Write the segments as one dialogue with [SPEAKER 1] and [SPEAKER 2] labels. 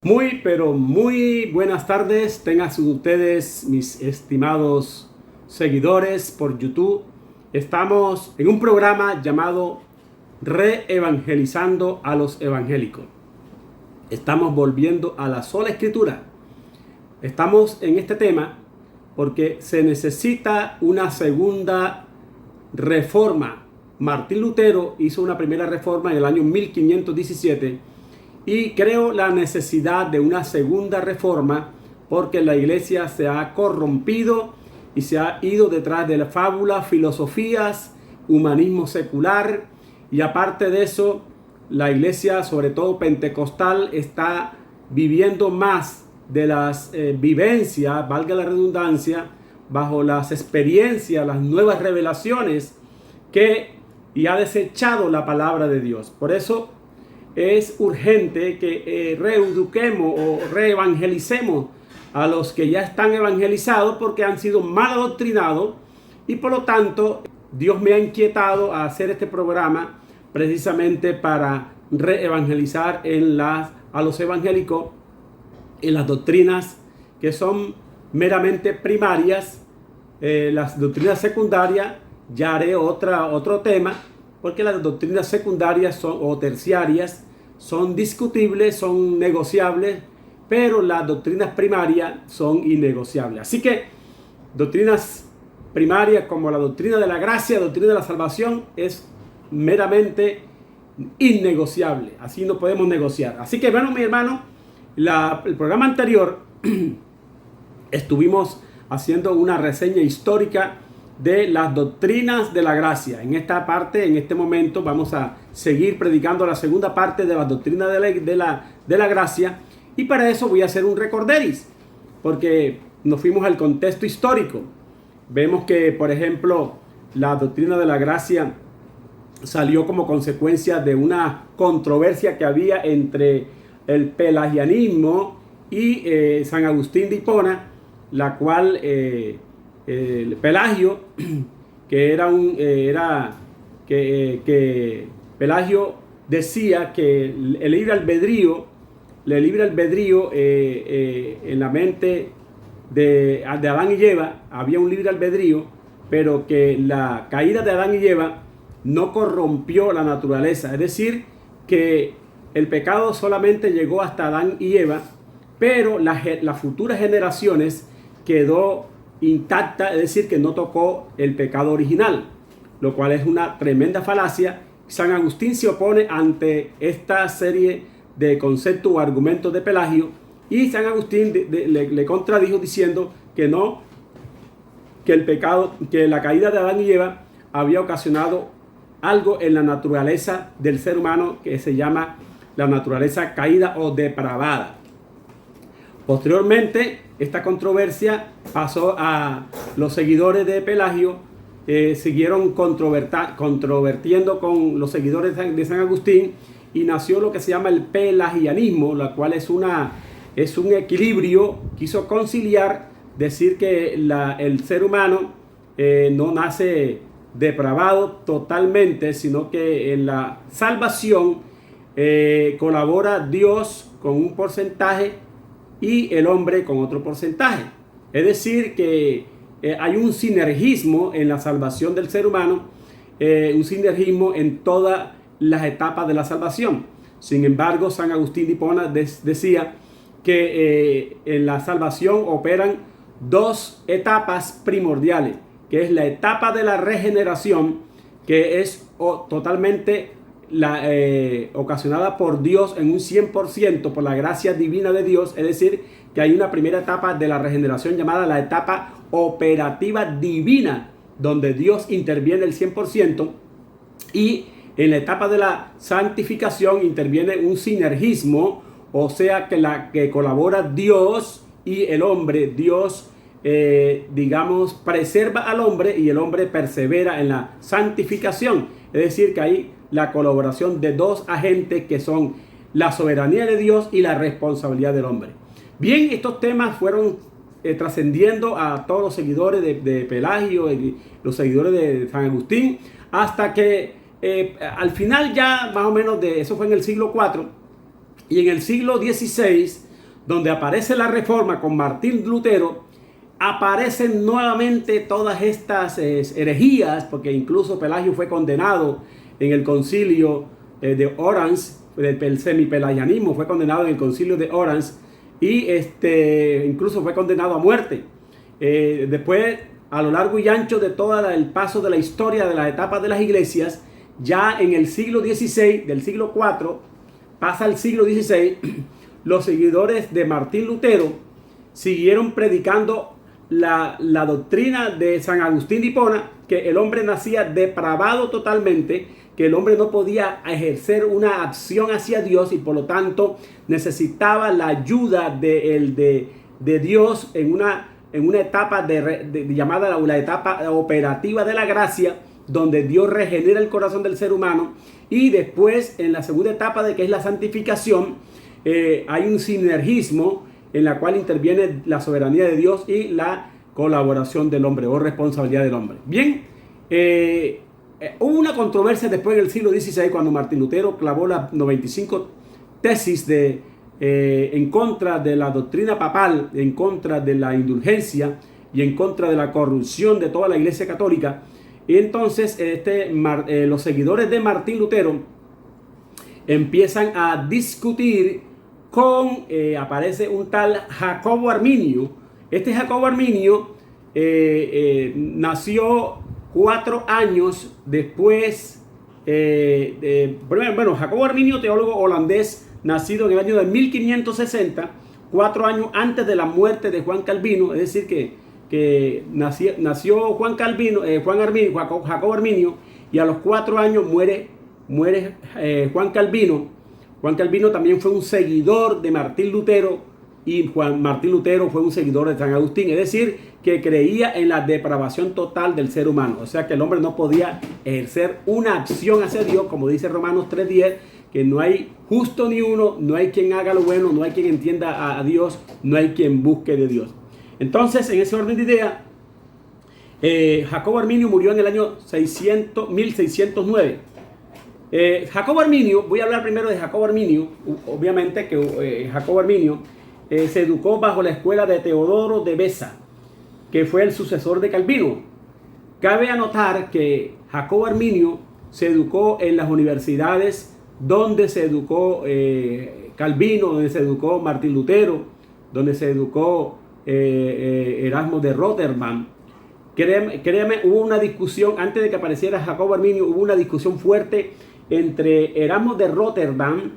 [SPEAKER 1] Pero muy buenas tardes, tengan ustedes, mis estimados seguidores por YouTube. Estamos en un programa llamado Reevangelizando a los Evangélicos. Estamos volviendo a la sola escritura. Estamos en este tema porque se necesita una segunda reforma. Martín Lutero hizo una primera reforma en el año 1517 y creo la necesidad de una segunda reforma porque la iglesia se ha corrompido y se ha ido detrás de las fábulas, filosofías, humanismo secular, y aparte de eso la iglesia, sobre todo pentecostal, está viviendo más de las vivencias, valga la redundancia, bajo las experiencias, las nuevas revelaciones y ha desechado la palabra de Dios. Por eso es urgente que reeduquemos o reevangelicemos a los que ya están evangelizados porque han sido mal adoctrinados, y por lo tanto Dios me ha inquietado a hacer este programa precisamente para reevangelizar a los evangélicos en las doctrinas que son meramente primarias. Las doctrinas secundarias ya haré otro tema, porque las doctrinas secundarias o terciarias son discutibles, son negociables, pero las doctrinas primarias son innegociables. Así que doctrinas primarias como la doctrina de la gracia, la doctrina de la salvación, es meramente innegociable. Así no podemos negociar. Así que bueno, mi hermano, el programa anterior estuvimos haciendo una reseña histórica de las doctrinas de la gracia. En esta parte, en este momento, vamos a seguir predicando la segunda parte de las doctrinas de la gracia, y para eso voy a hacer un recorderis, porque nos fuimos al contexto histórico. Vemos que, por ejemplo, la doctrina de la gracia salió como consecuencia de una controversia que había entre el pelagianismo y San Agustín de Hipona, la cual Pelagio, que Pelagio decía que el libre albedrío en la mente de Adán y Eva había un libre albedrío, pero que la caída de Adán y Eva no corrompió la naturaleza. Es decir, que el pecado solamente llegó hasta Adán y Eva, pero las futuras generaciones quedó intacta, es decir, que no tocó el pecado original, lo cual es una tremenda falacia. San Agustín se opone ante esta serie de conceptos o argumentos de Pelagio, y San Agustín le contradijo diciendo que no, que la caída de Adán y Eva había ocasionado algo en la naturaleza del ser humano que se llama la naturaleza caída o depravada. Posteriormente, esta controversia pasó a los seguidores de Pelagio, siguieron controvertiendo con los seguidores de San Agustín, y nació lo que se llama el pelagianismo, la cual es un equilibrio, quiso conciliar, decir que el ser humano no nace depravado totalmente, sino que en la salvación colabora Dios con un porcentaje y el hombre con otro porcentaje. Es decir, que hay un sinergismo en la salvación del ser humano, un sinergismo en todas las etapas de la salvación. Sin embargo, San Agustín de Hipona decía que en la salvación operan dos etapas primordiales, que es la etapa de la regeneración, que es totalmente ocasionada por Dios en un 100%, por la gracia divina de Dios. Es decir, que hay una primera etapa de la regeneración llamada la etapa operativa divina, donde Dios interviene el 100%, y en la etapa de la santificación interviene un sinergismo, o sea que colabora Dios y el hombre. Dios preserva al hombre y el hombre persevera en la santificación. Es decir, que hay la colaboración de dos agentes que son la soberanía de Dios y la responsabilidad del hombre. Bien, estos temas fueron trascendiendo a todos los seguidores de Pelagio y los seguidores de San Agustín, hasta que al final, ya más o menos, eso fue en el siglo IV, y en el siglo XVI donde aparece la Reforma con Martín Lutero, aparecen nuevamente todas estas herejías, porque incluso Pelagio fue condenado en el concilio de Orange, el semipelagianismo fue condenado en el concilio de Orange, y incluso fue condenado a muerte. Después, a lo largo y ancho de todo el paso de la historia de las etapas de las iglesias, ya en el siglo XVI, del siglo IV, pasa al siglo XVI, los seguidores de Martín Lutero siguieron predicando la doctrina de San Agustín de Hipona, que el hombre nacía depravado totalmente, que el hombre no podía ejercer una acción hacia Dios y por lo tanto necesitaba la ayuda de Dios en una etapa llamada la etapa operativa de la gracia, donde Dios regenera el corazón del ser humano, y después en la segunda etapa de que es la santificación, hay un sinergismo en la cual interviene la soberanía de Dios y la colaboración del hombre o responsabilidad del hombre. Bien, hubo una controversia después del siglo XVI cuando Martín Lutero clavó las 95 tesis en contra de la doctrina papal, en contra de la indulgencia y en contra de la corrupción de toda la Iglesia Católica. Y entonces los seguidores de Martín Lutero empiezan a discutir aparece un tal Jacobo Arminio. Este Jacobo Arminio nació 4 años después. Jacobo Arminio, teólogo holandés, nacido en el año de 1560, 4 años antes de la muerte de Juan Calvino. Es decir, que nació Jacobo Arminio, y a los 4 años muere Juan Calvino. Juan Calvino también fue un seguidor de Martín Lutero, y Martín Lutero fue un seguidor de San Agustín, es decir, que creía en la depravación total del ser humano, o sea que el hombre no podía ejercer una acción hacia Dios, como dice Romanos 3:10, que no hay justo ni uno, no hay quien haga lo bueno, no hay quien entienda a Dios, no hay quien busque de Dios. Entonces, en ese orden de idea, Jacobo Arminio murió en el año 1609. Jacobo Arminio, voy a hablar primero de Jacobo Arminio. Obviamente que Jacobo Arminio se educó bajo la escuela de Teodoro de Beza, que fue el sucesor de Calvino. Cabe anotar que Jacobo Arminio se educó en las universidades donde se educó Calvino, donde se educó Martín Lutero, donde se educó Erasmo de Rotterdam. Créame, hubo una discusión, antes de que apareciera Jacobo Arminio, hubo una discusión fuerte entre Erasmo de Rotterdam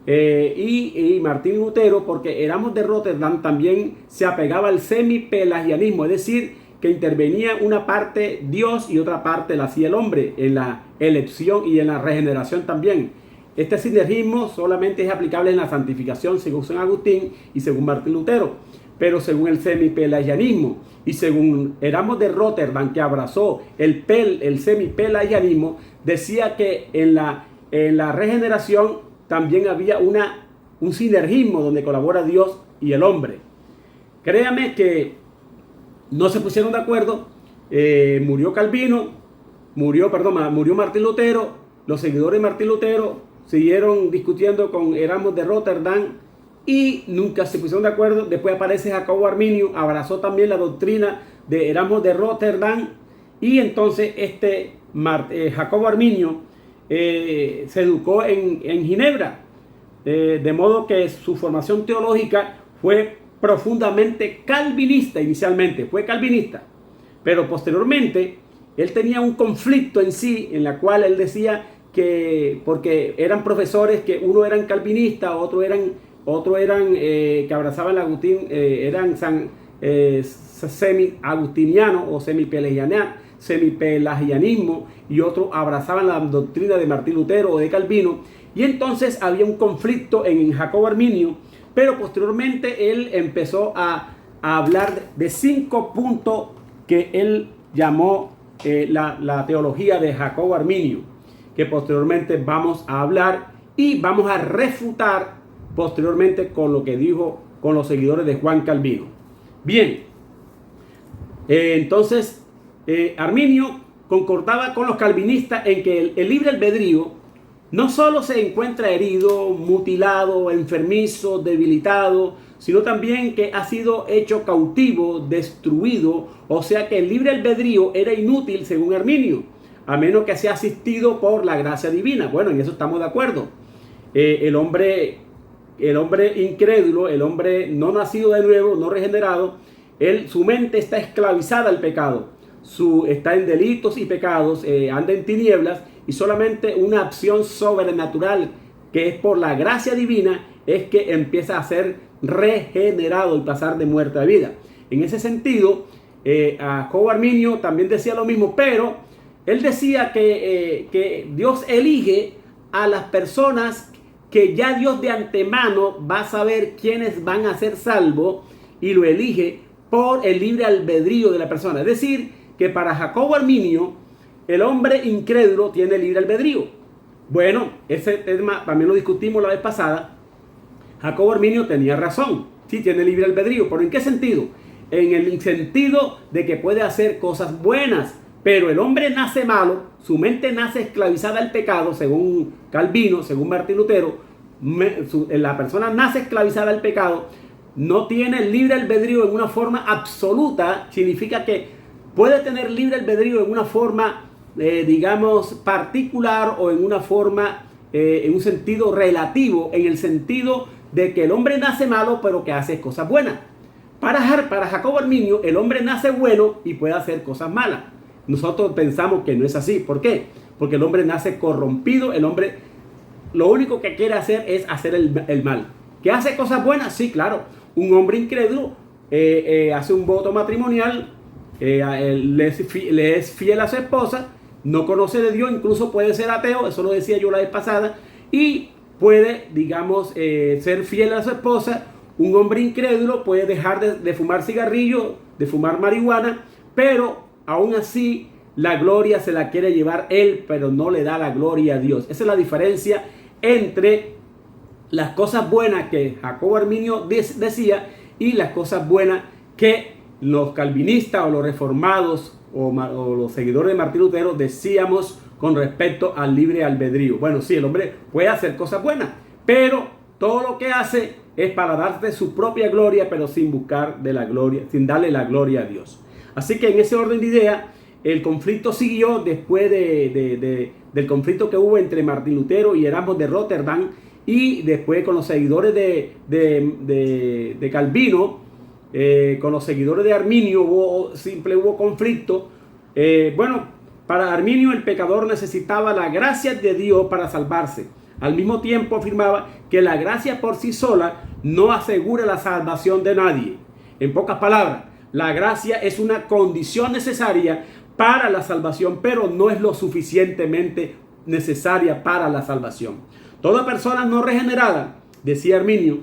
[SPEAKER 1] y Martín Lutero, porque Erasmo de Rotterdam también se apegaba al semipelagianismo, es decir, que intervenía una parte Dios y otra parte la hacía el hombre en la elección y en la regeneración también. Este sinergismo solamente es aplicable en la santificación según San Agustín y según Martín Lutero, pero según el semipelagianismo y según Erasmo de Rotterdam, que abrazó el semipelagianismo, decía que en la regeneración también había un sinergismo donde colabora Dios y el hombre. Créame que no se pusieron de acuerdo. Murió Calvino, murió Martín Lutero. Los seguidores de Martín Lutero siguieron discutiendo con Erasmo de Rotterdam y nunca se pusieron de acuerdo. Después aparece Jacobo Arminio, abrazó también la doctrina de Erasmo de Rotterdam, y entonces Jacobo Arminio se educó en Ginebra, de modo que su formación teológica fue profundamente calvinista. Inicialmente fue calvinista, pero posteriormente él tenía un conflicto en sí, en la cual él decía que, porque eran profesores que uno eran calvinistas, otro eran que abrazaban el Agustín, eran semi-agustinianos o semipelagianismo, y otros abrazaban la doctrina de Martín Lutero o de Calvino, y entonces había un conflicto en Jacobo Arminio, pero posteriormente él empezó a hablar de 5 puntos que él llamó la teología de Jacobo Arminio, que posteriormente vamos a hablar y vamos a refutar posteriormente con lo que dijo con los seguidores de Juan Calvino. Bien, entonces Arminio concordaba con los calvinistas en que el libre albedrío no solo se encuentra herido, mutilado, enfermizo, debilitado, sino también que ha sido hecho cautivo, destruido, o sea que el libre albedrío era inútil según Arminio, a menos que sea asistido por la gracia divina. Bueno, en eso estamos de acuerdo. El hombre incrédulo, el hombre no nacido de nuevo, no regenerado, su mente está esclavizada al pecado, está en delitos y pecados, anda en tinieblas, y solamente una acción sobrenatural, que es por la gracia divina, es que empieza a ser regenerado y pasar de muerte a vida. En ese sentido, Jacobo Arminio también decía lo mismo, pero él decía que Dios elige a las personas que ya Dios de antemano va a saber quiénes van a ser salvos, y lo elige por el libre albedrío de la persona. Es decir, que para Jacobo Arminio, el hombre incrédulo tiene libre albedrío. Bueno, ese tema también lo discutimos la vez pasada. Jacobo Arminio tenía razón, sí tiene libre albedrío, pero ¿en qué sentido? En el sentido de que puede hacer cosas buenas, pero el hombre nace malo, su mente nace esclavizada al pecado, según Calvino, según Martín Lutero. La persona nace esclavizada al pecado, no tiene libre albedrío en una forma absoluta. Significa que puede tener libre albedrío en una forma, digamos, particular, o en una forma, en un sentido relativo, en el sentido de que el hombre nace malo, pero que hace cosas buenas. Para Jacobo Arminio, el hombre nace bueno y puede hacer cosas malas. Nosotros pensamos que no es así. ¿Por qué? Porque el hombre nace corrompido. El hombre lo único que quiere hacer es hacer el mal. ¿Que hace cosas buenas? Sí, claro. Un hombre incrédulo hace un voto matrimonial, le es fiel a su esposa, no conoce de Dios, incluso puede ser ateo, eso lo decía yo la vez pasada, y puede, digamos, ser fiel a su esposa. Un hombre incrédulo puede dejar de fumar cigarrillo, de fumar marihuana, pero aún así la gloria se la quiere llevar él, pero no le da la gloria a Dios. Esa es la diferencia entre las cosas buenas que Jacobo Arminio decía y las cosas buenas que los calvinistas o los reformados o los seguidores de Martín Lutero decíamos con respecto al libre albedrío. Bueno, sí, el hombre puede hacer cosas buenas, pero todo lo que hace es para darte su propia gloria, pero sin buscar de la gloria, sin darle la gloria a Dios. Así que en ese orden de ideas, el conflicto siguió después del conflicto que hubo entre Martín Lutero y Erasmo de Rotterdam, y después con los seguidores de Calvino, con los seguidores de Arminio hubo conflicto. Bueno, para Arminio el pecador necesitaba la gracia de Dios para salvarse. Al mismo tiempo afirmaba que la gracia por sí sola no asegura la salvación de nadie. En pocas palabras, la gracia es una condición necesaria para la salvación, pero no es lo suficientemente necesaria para la salvación. Toda persona no regenerada, decía Arminio,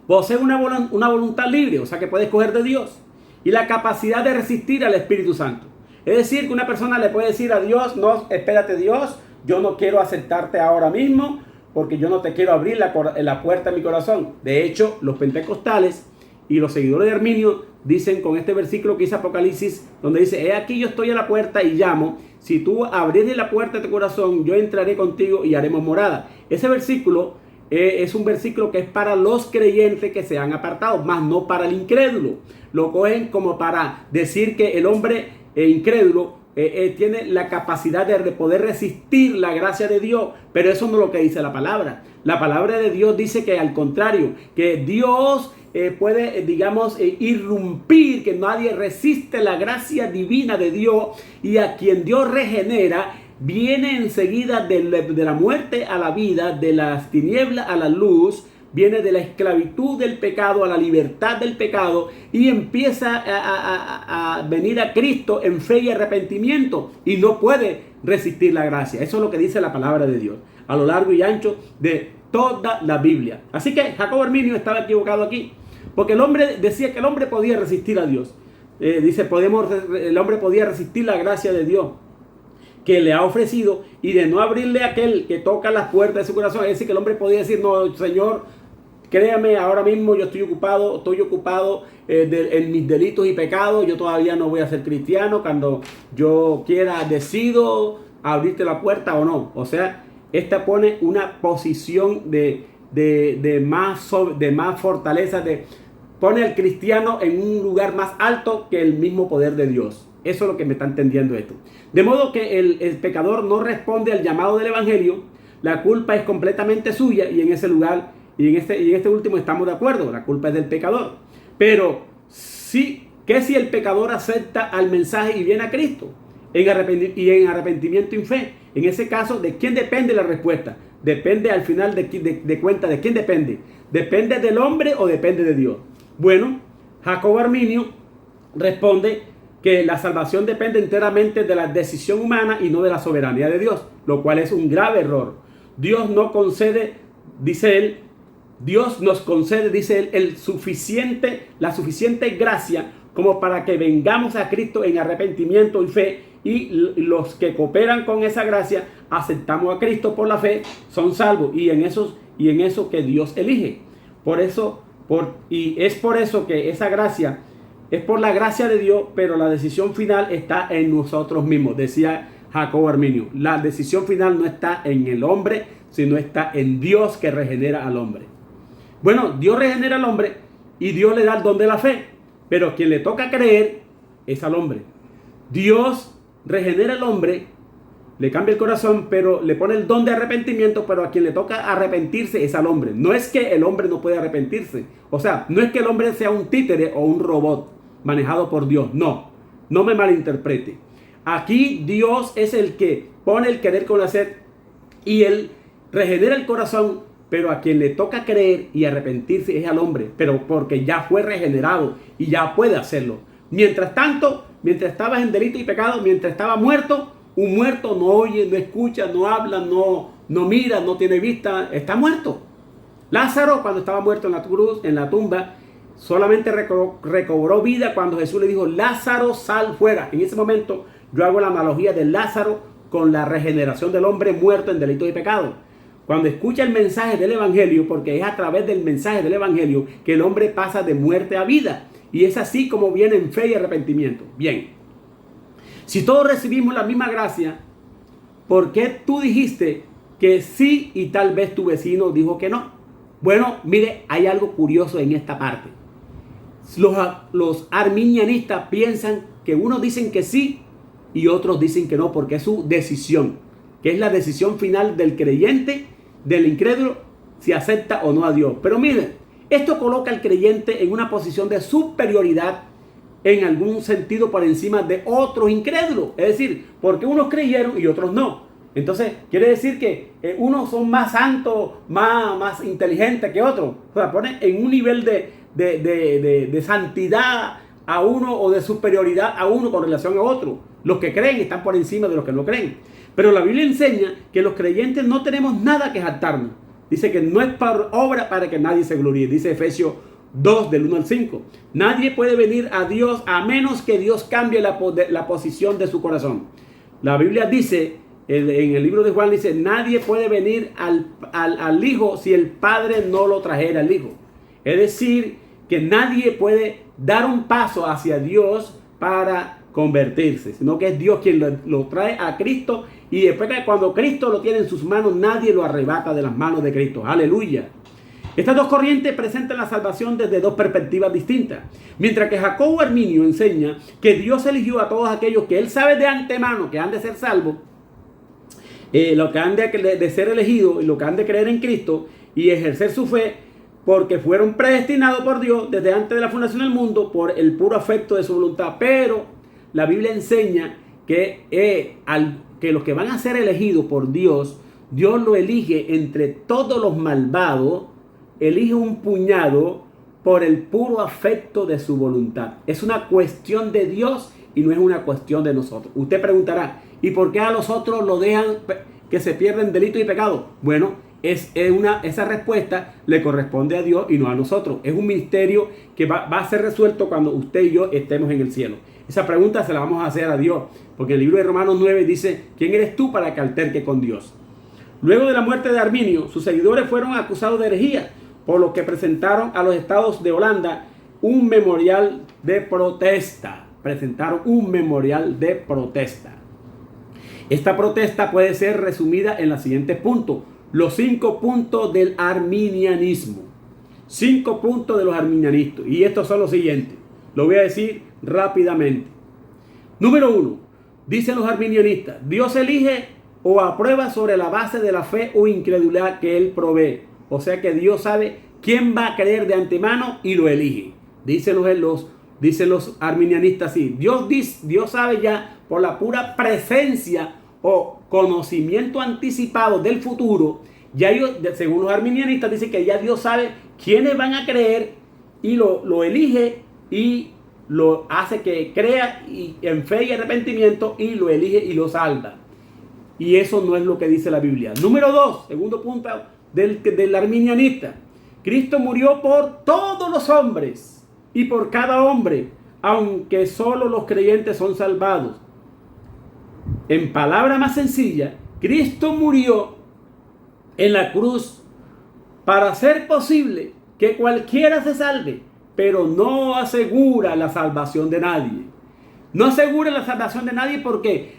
[SPEAKER 1] posee una voluntad libre, o sea que puede escoger de Dios, y la capacidad de resistir al Espíritu Santo. Es decir, que una persona le puede decir a Dios: no, espérate Dios, yo no quiero aceptarte ahora mismo, porque yo no te quiero abrir la puerta de mi corazón. De hecho, los pentecostales y los seguidores de Arminio dicen con este versículo que dice Apocalipsis, donde dice: he aquí yo estoy a la puerta y llamo, si tú abrieres la puerta de tu corazón, yo entraré contigo y haremos morada. Ese versículo es un versículo que es para los creyentes que se han apartado, más no para el incrédulo. Lo cogen como para decir que el hombre incrédulo tiene la capacidad de poder resistir la gracia de Dios, pero eso no es lo que dice la palabra. La palabra de Dios dice que al contrario, que Dios puede, digamos, irrumpir, que nadie resiste la gracia divina de Dios, y a quien Dios regenera viene enseguida de la muerte a la vida, de las tinieblas a la luz, viene de la esclavitud del pecado a la libertad del pecado, y empieza a venir a Cristo en fe y arrepentimiento, y no puede resistir la gracia. Eso es lo que dice la palabra de Dios a lo largo y ancho de toda la Biblia. Así que Jacobo Arminio estaba equivocado aquí, porque el hombre decía que el hombre podía resistir a Dios. Dice, el hombre podía resistir la gracia de Dios que le ha ofrecido, y de no abrirle a aquel que toca las puertas de su corazón. Es decir, que el hombre podía decir: no, Señor, créame, ahora mismo yo estoy ocupado en mis delitos y pecados, yo todavía no voy a ser cristiano, cuando yo quiera decido abrirte la puerta o no. O sea, esta pone una posición de más fortaleza, pone al cristiano en un lugar más alto que el mismo poder de Dios. Eso es lo que me está entendiendo esto. De modo que el pecador no responde al llamado del evangelio. La culpa es completamente suya, y en ese lugar y en este último estamos de acuerdo. La culpa es del pecador. Pero sí, ¿qué si el pecador acepta al mensaje y viene a Cristo en arrepentimiento y fe? En ese caso, ¿de quién depende la respuesta? Depende al final de cuenta de quién depende. ¿Depende del hombre o depende de Dios? Bueno, Jacobo Arminio responde que la salvación depende enteramente de la decisión humana y no de la soberanía de Dios, lo cual es un grave error. Dios no concede, dice él, Dios nos concede, dice él, la suficiente gracia como para que vengamos a Cristo en arrepentimiento y fe, y los que cooperan con esa gracia, aceptamos a Cristo por la fe, son salvos, y en eso que Dios elige. Es por eso que esa gracia es por la gracia de Dios, pero la decisión final está en nosotros mismos, decía Jacobo Arminio. La decisión final no está en el hombre, sino está en Dios, que regenera al hombre. Bueno, Dios regenera al hombre y Dios le da el don de la fe, pero quien le toca creer es al hombre. Dios regenera al hombre, le cambia el corazón, pero le pone el don de arrepentimiento, pero a quien le toca arrepentirse es al hombre. No es que el hombre no puede arrepentirse. O sea, no es que el hombre sea un títere o un robot manejado por Dios. No me malinterprete. Aquí Dios es el que pone el querer con el hacer, y él regenera el corazón, pero a quien le toca creer y arrepentirse es al hombre, pero porque ya fue regenerado y ya puede hacerlo. Mientras tanto, mientras estabas en delito y pecado, mientras estaba muerto, un muerto no oye, no escucha, no habla, no mira, no tiene vista, está muerto. Lázaro, cuando estaba muerto en la cruz, en la tumba, solamente recobró vida cuando Jesús le dijo: Lázaro, sal fuera. En ese momento yo hago la analogía de Lázaro con la regeneración del hombre muerto en delito y pecado. Cuando escucha el mensaje del evangelio, porque es a través del mensaje del evangelio que el hombre pasa de muerte a vida, y es así como viene en fe y arrepentimiento. Bien, si todos recibimos la misma gracia, ¿por qué tú dijiste que sí y tal vez tu vecino dijo que no? Bueno, mire, hay algo curioso en esta parte. Los arminianistas piensan que unos dicen que sí y otros dicen que no, porque es su decisión, que es la decisión final del creyente, del incrédulo, si acepta o no a Dios. Pero miren, esto coloca al creyente en una posición de superioridad, en algún sentido por encima de otros incrédulos. Es decir, porque unos creyeron y otros no. Entonces, quiere decir que unos son más santos, más inteligentes que otros. O sea, pone en un nivel de santidad a uno, o de superioridad a uno con relación a otro. Los que creen están por encima de los que no creen. Pero la Biblia enseña que los creyentes no tenemos nada que jactarnos. Dice que no es por obra para que nadie se gloríe. Dice Efesios 2, del 1 al 5. Nadie puede venir a Dios a menos que Dios cambie la posición de su corazón. La Biblia dice, en el libro de Juan dice: nadie puede venir al Hijo si el Padre no lo trajera al Hijo. Es decir, que nadie puede dar un paso hacia Dios para convertirse, sino que es Dios quien lo trae a Cristo, y después, cuando Cristo lo tiene en sus manos, nadie lo arrebata de las manos de Cristo. Aleluya. Estas dos corrientes presentan la salvación desde dos perspectivas distintas. Mientras que Jacobo Arminio enseña que Dios eligió a todos aquellos que él sabe de antemano que han de ser salvos, lo que han de ser elegidos y lo que han de creer en Cristo y ejercer su fe, porque fueron predestinados por Dios desde antes de la fundación del mundo por el puro afecto de su voluntad. Pero la Biblia enseña que los que van a ser elegidos por Dios, Dios lo elige entre todos los malvados, elige un puñado por el puro afecto de su voluntad. Es una cuestión de Dios y no es una cuestión de nosotros. Usted preguntará: ¿y por qué a los otros lo dejan que se pierden delito y pecado? Bueno, esa respuesta le corresponde a Dios y no a nosotros. Es un misterio que va a ser resuelto cuando usted y yo estemos en el cielo. Esa pregunta se la vamos a hacer a Dios, porque el libro de Romanos 9 dice: ¿quién eres tú para que alterque con Dios? Luego de la muerte de Arminio, sus seguidores fueron acusados de herejía, por lo que presentaron a los estados de Holanda un memorial de protesta. Esta protesta puede ser resumida en los siguientes puntos. Los 5 puntos del arminianismo. 5 puntos de los arminianistas. Y estos son los siguientes. Lo voy a decir rápidamente. Número 1. Dicen los arminianistas: Dios elige o aprueba sobre la base de la fe o incredulidad que Él provee. O sea que Dios sabe quién va a creer de antemano y lo elige. Dicen los arminianistas así. Dios sabe ya por la pura presencia o conocimiento anticipado del futuro. Ya ellos, según los arminianistas, dicen que ya Dios sabe quiénes van a creer y lo elige y lo hace que crea y en fe y arrepentimiento y lo elige y lo salva. Y eso no es lo que dice la Biblia. Número 2, segundo punto del arminianista. Cristo murió por todos los hombres y por cada hombre, aunque solo los creyentes son salvados. En palabra más sencilla, Cristo murió en la cruz para hacer posible que cualquiera se salve, pero no asegura la salvación de nadie. No asegura la salvación de nadie porque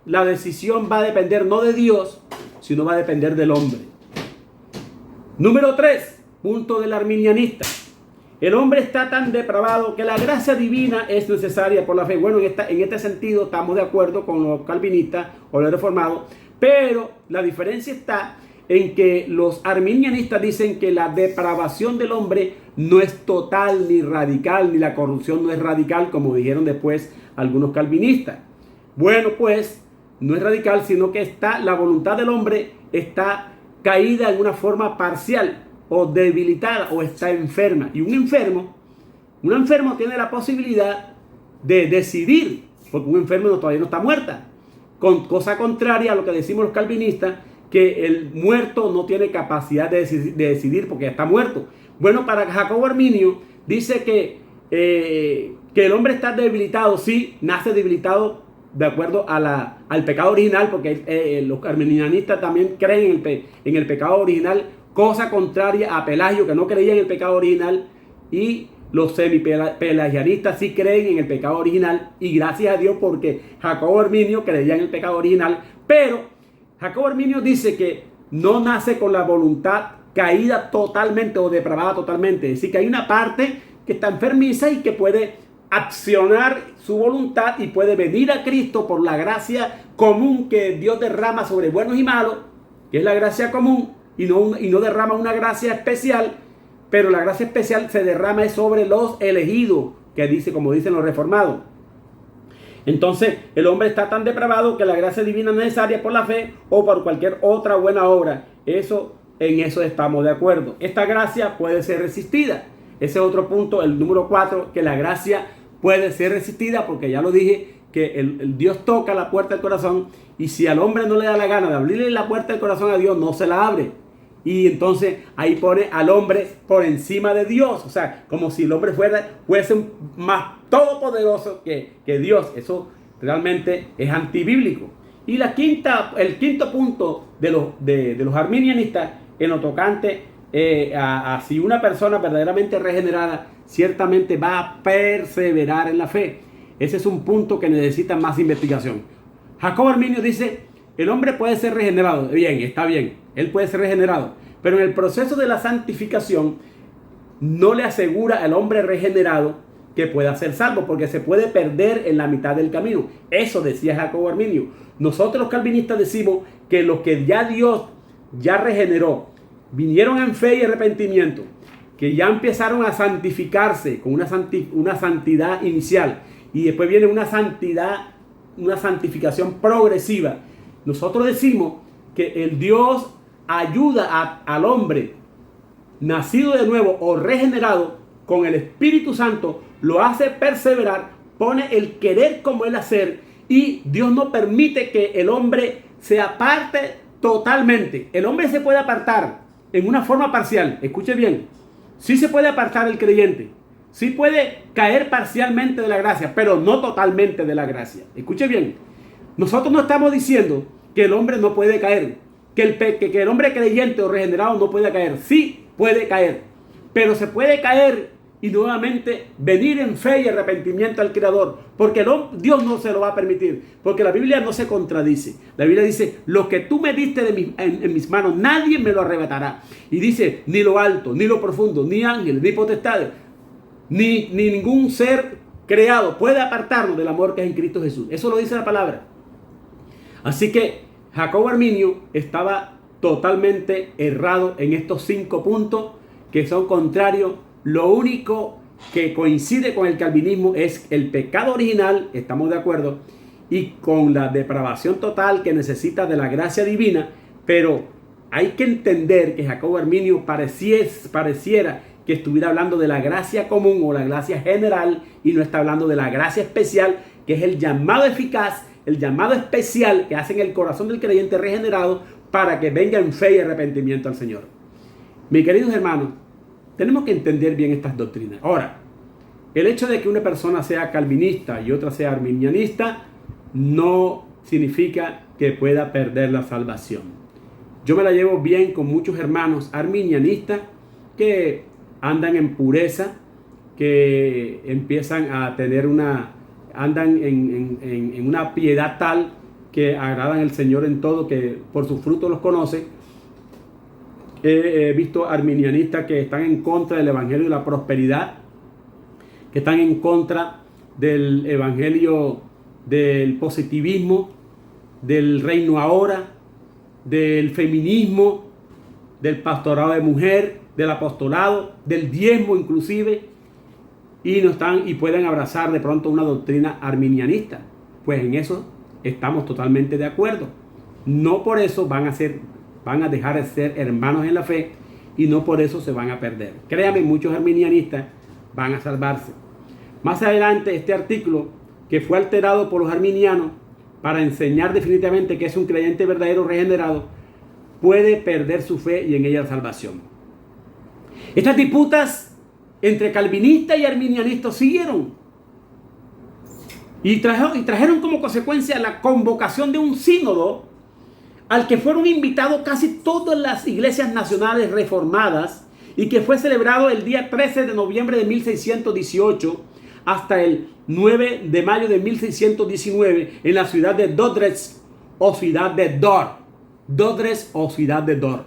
[SPEAKER 1] la decisión va a depender no de Dios, sino va a depender del hombre. Número 3, punto del arminianista. El hombre está tan depravado que la gracia divina es necesaria por la fe. Bueno, en este sentido estamos de acuerdo con los calvinistas o los reformados, pero la diferencia está en que los arminianistas dicen que la depravación del hombre no es total ni radical, ni la corrupción no es radical, como dijeron después algunos calvinistas. Bueno, pues no es radical, sino que la voluntad del hombre está caída en una forma parcial o debilitada o está enferma. Y un enfermo tiene la posibilidad de decidir, porque un enfermo todavía no está muerta. Cosa contraria a lo que decimos los calvinistas, que el muerto no tiene capacidad de decidir porque está muerto. Bueno, para Jacobo Arminio dice que el hombre está debilitado, sí, nace debilitado de acuerdo al pecado original, porque los arminianistas también creen en el pecado original, cosa contraria a Pelagio, que no creía en el pecado original, y los semipelagianistas sí creen en el pecado original, y gracias a Dios porque Jacobo Arminio creía en el pecado original, pero Jacobo Arminio dice que no nace con la voluntad caída totalmente o depravada totalmente, es decir, que hay una parte que está enfermiza y que puede accionar su voluntad y puede venir a Cristo por la gracia común que Dios derrama sobre buenos y malos, que es la gracia común, y no derrama una gracia especial, pero la gracia especial se derrama sobre los elegidos, como dicen los reformados. Entonces el hombre está tan depravado que la gracia divina es necesaria por la fe o por cualquier otra buena obra. En eso estamos de acuerdo. Esta gracia puede ser resistida. Ese es otro punto, el número 4, que la gracia puede ser resistida, porque ya lo dije, que el Dios toca la puerta del corazón, y si al hombre no le da la gana de abrirle la puerta del corazón a Dios, no se la abre. Y entonces ahí pone al hombre por encima de Dios. O sea, como si el hombre fuese más todopoderoso que Dios. Eso realmente es antibíblico. Y el quinto punto de los arminianistas en lo tocante a si una persona verdaderamente regenerada ciertamente va a perseverar en la fe. Ese es un punto que necesita más investigación. Jacobo Arminio dice: el hombre puede ser regenerado. Bien, está bien, él puede ser regenerado, pero en el proceso de la santificación no le asegura al hombre regenerado que pueda ser salvo, porque se puede perder en la mitad del camino. Eso decía Jacobo Arminio. Nosotros los calvinistas decimos que los que ya Dios ya regeneró, vinieron en fe y arrepentimiento, que ya empezaron a santificarse con una santidad inicial, y después viene una santificación progresiva. Nosotros decimos que el Dios ayuda al hombre nacido de nuevo o regenerado con el Espíritu Santo, lo hace perseverar, pone el querer como el hacer, y Dios no permite que el hombre se aparte totalmente. El hombre se puede apartar en una forma parcial. Escuche bien, sí se puede apartar el creyente, sí puede caer parcialmente de la gracia, pero no totalmente de la gracia. Escuche bien, nosotros no estamos diciendo que el hombre no puede caer, que el hombre creyente o regenerado no puede caer. Sí puede caer, pero se puede caer y nuevamente venir en fe y arrepentimiento al Creador, porque Dios no se lo va a permitir, porque la Biblia no se contradice. La Biblia dice: lo que tú me diste en mis manos, nadie me lo arrebatará. Y dice: ni lo alto, ni lo profundo, ni ángeles, ni potestades, ni ningún ser creado puede apartarnos del amor que es en Cristo Jesús. Eso lo dice la palabra. Así que Jacobo Arminio estaba totalmente errado en estos 5 puntos que son contrarios. Lo único que coincide con el calvinismo es el pecado original, estamos de acuerdo, y con la depravación total que necesita de la gracia divina. Pero hay que entender que Jacobo Arminio pareciera que estuviera hablando de la gracia común o la gracia general, y no está hablando de la gracia especial, que es el llamado eficaz, el llamado especial que hace en el corazón del creyente regenerado para que venga en fe y arrepentimiento al Señor. Mis queridos hermanos, tenemos que entender bien estas doctrinas. Ahora, el hecho de que una persona sea calvinista y otra sea arminianista no significa que pueda perder la salvación. Yo me la llevo bien con muchos hermanos arminianistas que andan en pureza, que empiezan a tener andan en una piedad tal que agradan al Señor en todo, que por sus frutos los conoce. He visto arminianistas que están en contra del evangelio de la prosperidad, que están en contra del evangelio del positivismo, del reino ahora, del feminismo, del pastorado de mujer, del apostolado, del diezmo inclusive, y pueden abrazar de pronto una doctrina arminianista. Pues en eso estamos totalmente de acuerdo. No por eso van a dejar de ser hermanos en la fe, y no por eso se van a perder. Créame, muchos arminianistas van a salvarse. Más adelante, este artículo, que fue alterado por los arminianos para enseñar definitivamente que es un creyente verdadero regenerado, puede perder su fe y en ella la salvación. Estas disputas entre calvinistas y arminianistas siguieron y trajeron como consecuencia la convocación de un sínodo al que fueron invitados casi todas las iglesias nacionales reformadas, y que fue celebrado el día 13 de noviembre de 1618 hasta el 9 de mayo de 1619 en la ciudad de Dordrecht o ciudad de Dort. Dordrecht o ciudad de Dort.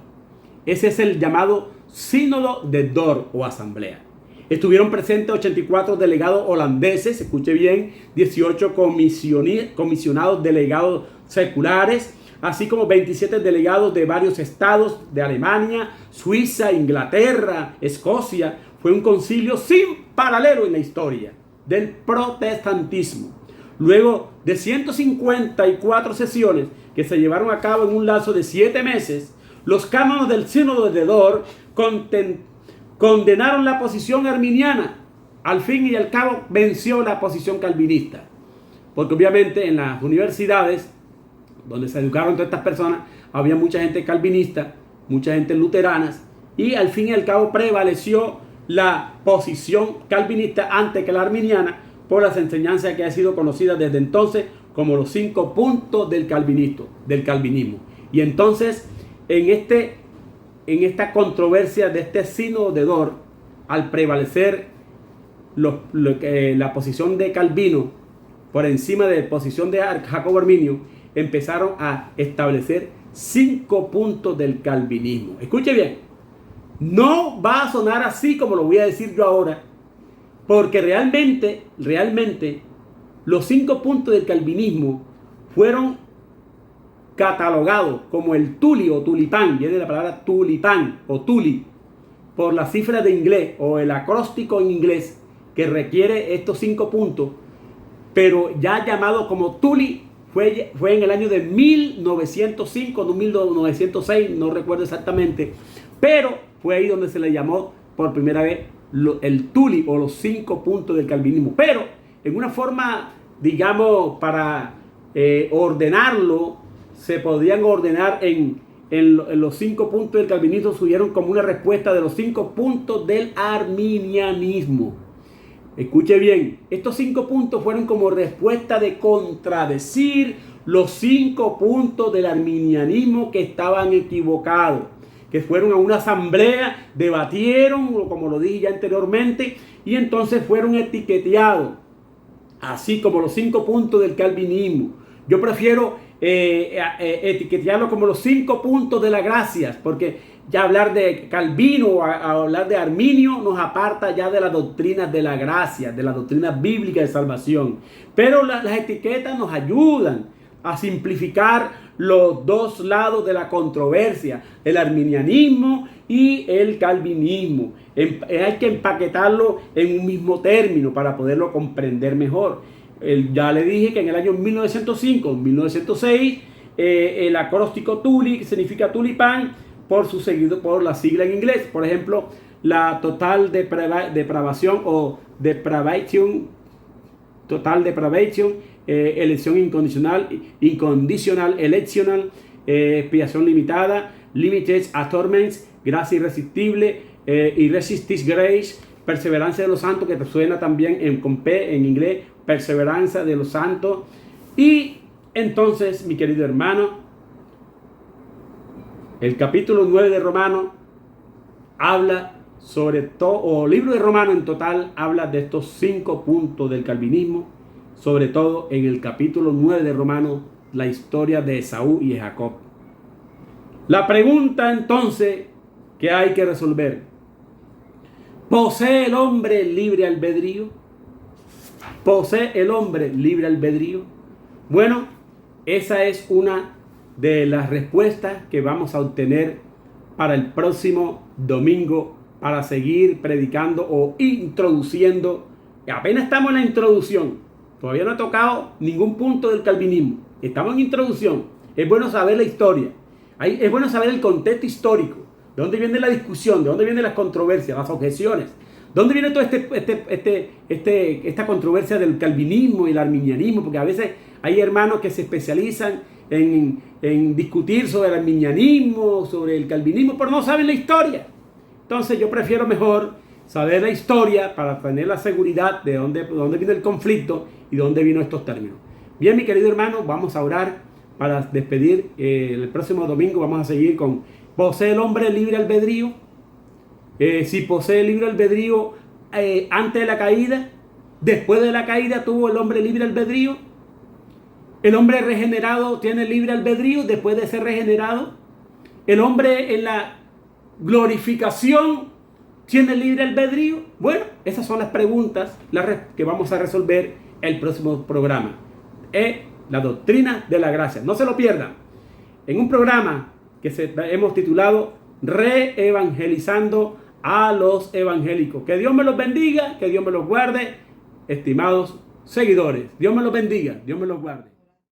[SPEAKER 1] Ese es el llamado sínodo de Dort o asamblea. Estuvieron presentes 84 delegados holandeses, escuche bien, 18 comisionados delegados seculares, así como 27 delegados de varios estados de Alemania, Suiza, Inglaterra, Escocia. Fue un concilio sin paralelo en la historia del protestantismo. Luego de 154 sesiones que se llevaron a cabo en un lapso de 7 meses, los cánones del sínodo de Dort condenaron la posición arminiana. Al fin y al cabo venció la posición calvinista, porque obviamente en las universidades donde se educaron todas estas personas había mucha gente calvinista, mucha gente luterana, y al fin y al cabo prevaleció la posición calvinista antes que la arminiana, por las enseñanzas que han sido conocidas desde entonces como los 5 puntos del calvinismo. Y entonces en esta controversia de este sínodo de Dort, al prevalecer la posición de Calvino por encima de la posición de Jacobo Arminio, empezaron a establecer 5 puntos del calvinismo. Escuche bien, no va a sonar así como lo voy a decir yo ahora, porque realmente los 5 puntos del calvinismo fueron catalogados como el tuli o tulipán, viene de la palabra tulipán o tuli, por la cifra de inglés o el acróstico en inglés que requiere estos 5 puntos, pero ya llamado como tuli fue en el año de 1905, 1906, no recuerdo exactamente, pero fue ahí donde se le llamó por primera vez el tuli o los 5 puntos del calvinismo. Pero en una forma, digamos, para ordenarlo, se podían ordenar en los 5 puntos del calvinismo, subieron como una respuesta de los 5 puntos del arminianismo. Escuche bien, estos 5 puntos fueron como respuesta de contradecir los 5 puntos del arminianismo que estaban equivocados, que fueron a una asamblea, debatieron, como lo dije ya anteriormente, y entonces fueron etiqueteados, así como los 5 puntos del calvinismo. Yo prefiero etiquetearlo como los 5 puntos de la gracia, porque ya hablar de Calvino o hablar de Arminio nos aparta ya de las doctrinas de la gracia, de la doctrina bíblica de salvación. Pero las etiquetas nos ayudan a simplificar los dos lados de la controversia, el arminianismo y el calvinismo. Hay que empaquetarlo en un mismo término para poderlo comprender mejor. Ya le dije que en el año 1905, 1906, el acróstico Tuli, que significa tulipán, por su seguido por la sigla en inglés. Por ejemplo, la total depravación o depravation, total depravation, elección incondicional, electional, expiación limitada, limited atonements, gracia irresistible, irresistís grace, perseverancia de los santos, que te suena también con P en inglés, perseverancia de los santos. Y entonces, mi querido hermano, el capítulo 9 de Romanos habla sobre todo, o libro de Romanos en total habla de estos 5 puntos del calvinismo, sobre todo en el capítulo 9 de Romanos, la historia de Esaú y de Jacob. La pregunta entonces que hay que resolver: ¿posee el hombre libre albedrío? ¿Posee el hombre libre albedrío? Bueno, esa es una de las respuestas que vamos a obtener para el próximo domingo, para seguir predicando o introduciendo. Apenas estamos en la introducción, todavía no he tocado ningún punto del calvinismo, estamos en introducción. Es bueno saber la historia, es bueno saber el contexto histórico, de dónde viene la discusión, de dónde vienen las controversias, las objeciones, dónde viene toda esta controversia del calvinismo y el arminianismo, porque a veces hay hermanos que se especializan en discutir sobre el arminianismo, sobre el calvinismo, pero no saben la historia. Entonces yo prefiero mejor saber la historia para tener la seguridad de dónde viene el conflicto y de dónde vino estos términos. Bien, mi querido hermano, vamos a orar para despedir. El próximo domingo vamos a seguir con ¿posee el hombre libre albedrío? Si posee libre albedrío antes de la caída, después de la caída tuvo el hombre libre albedrío. El hombre regenerado tiene libre albedrío después de ser regenerado. El hombre en la glorificación tiene libre albedrío. Bueno, esas son las preguntas que vamos a resolver el próximo programa. La doctrina de la gracia. No se lo pierdan. En un programa que hemos titulado Reevangelizando a los evangélicos. Que Dios me los bendiga, que Dios me los guarde, estimados seguidores. Dios me los bendiga, Dios me los guarde.